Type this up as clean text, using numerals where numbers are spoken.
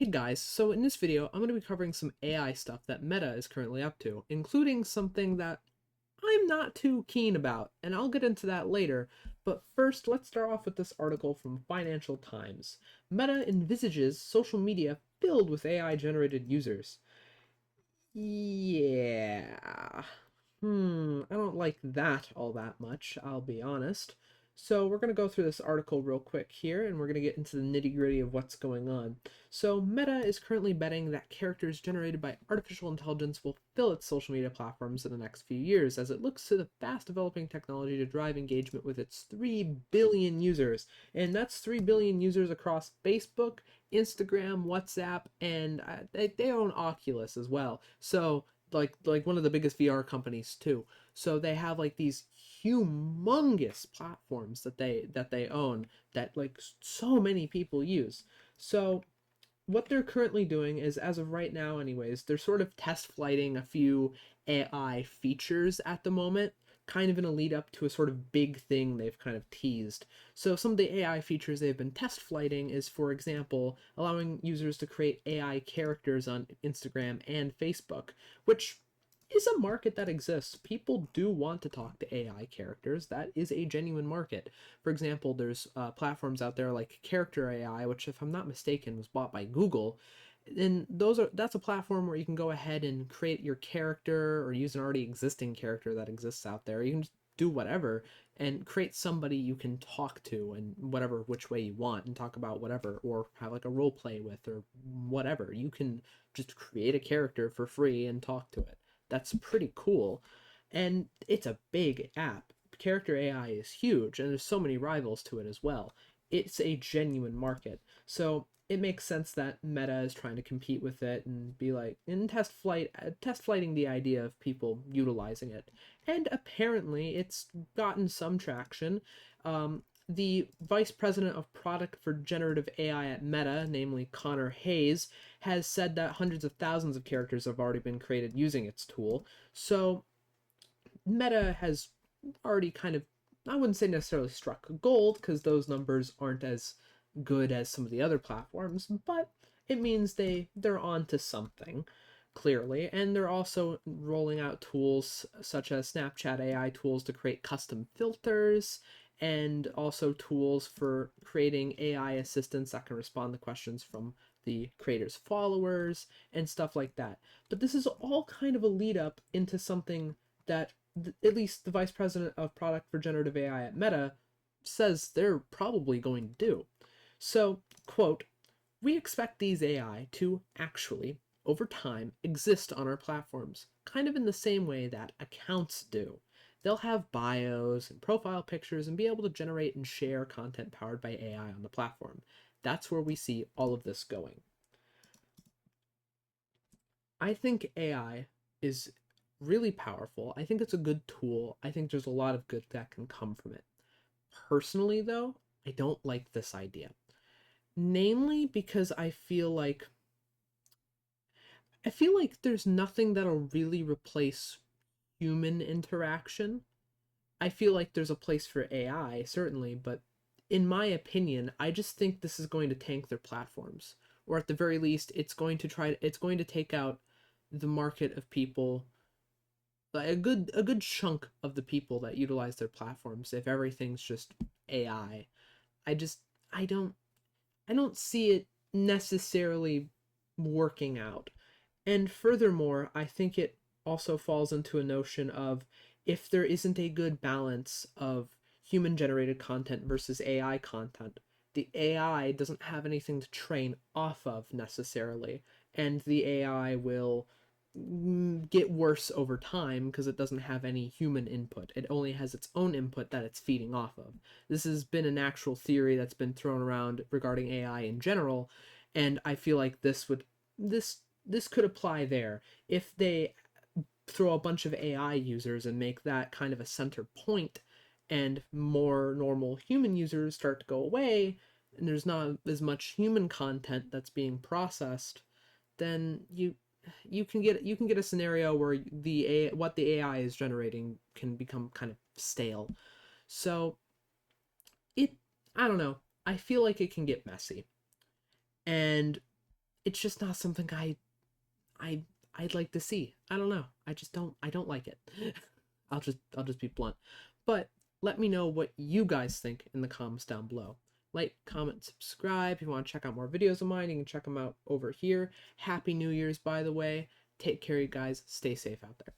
Hey guys, so in this video, I'm going to be covering some AI stuff that Meta is currently up to, including something that I'm not too keen about, and I'll get into that later. But first, let's start off with this article from Financial Times. Meta envisages social media filled with AI-generated users. Yeah. I don't like that all that much, I'll be honest. So we're going to go through this article real quick here, and we're going to get into the nitty-gritty of what's going on. So Meta is currently betting that characters generated by artificial intelligence will fill its social media platforms in the next few years, as it looks to the fast-developing technology to drive engagement with its 3 billion users. And that's 3 billion users across Facebook, Instagram, WhatsApp, and they own Oculus as well. So like one of the biggest VR companies too. So they have like these humongous platforms that they own that like so many people use. So what they're currently doing is, as of right now anyways, they're sort of test flighting a few AI features at the moment, kind of in a lead up to a sort of big thing they've kind of teased. So some of the AI features they've been test flighting is, for example, allowing users to create AI characters on Instagram and Facebook, which is a market that exists. People do want to talk to AI characters. That is a genuine market. For example, there's platforms out there like Character AI, which, if I'm not mistaken, was bought by Google. And that's a platform where you can go ahead and create your character or use an already existing character that exists out there. You can just do whatever and create somebody you can talk to in whatever which way you want and talk about whatever, or have like a role play with, or whatever. You can just create a character for free and talk to it. That's pretty cool. And it's a big app. Character AI is huge, and there's so many rivals to it as well. It's a genuine market. So it makes sense that Meta is trying to compete with it and be like in test flighting the idea of people utilizing it. And apparently it's gotten some traction. The vice president of product for generative AI at Meta, namely Connor Hayes, has said that hundreds of thousands of characters have already been created using its tool. So Meta has already kind of, I wouldn't say necessarily struck gold, because those numbers aren't as good as some of the other platforms, but it means they're on to something, clearly. And they're also rolling out tools such as Snapchat AI tools to create custom filters, and also tools for creating AI assistants that can respond to questions from the creator's followers and stuff like that. But this is all kind of a lead up into something that at least the vice president of product for generative AI at Meta says they're probably going to do. So, quote, we expect these AI to actually, over time, exist on our platforms, kind of in the same way that accounts do. They'll have bios and profile pictures and be able to generate and share content powered by AI on the platform. That's where we see all of this going. I think AI is really powerful. I think it's a good tool. I think there's a lot of good that can come from it. Personally, though, I don't like this idea. Namely because I feel like there's nothing that'll really replace human interaction. I feel like there's a place for AI, certainly, but in my opinion, I just think this is going to tank their platforms. Or at the very least, it's going to take out the market of people, like a good chunk of the people that utilize their platforms, if everything's just AI. I just I don't see it necessarily working out. And furthermore, I think it also falls into a notion of, if there isn't a good balance of human generated content versus AI content, the AI doesn't have anything to train off of necessarily, and the AI will get worse over time because it doesn't have any human input. It only has its own input that it's feeding off of. This has been an actual theory that's been thrown around regarding AI in general, and I feel like this could apply there. If they throw a bunch of AI users and make that kind of a center point, and more normal human users start to go away, and there's not as much human content that's being processed, then you can get a scenario where what the AI is generating can become kind of stale. So it I don't know. I feel like it can get messy. And it's just not something I I'd like to see. I don't know. I don't like it. I'll just be blunt. But let me know what you guys think in the comments down below. Like, comment, subscribe. If you want to check out more videos of mine, you can check them out over here. Happy New Year's, by the way. Take care, you guys. Stay safe out there.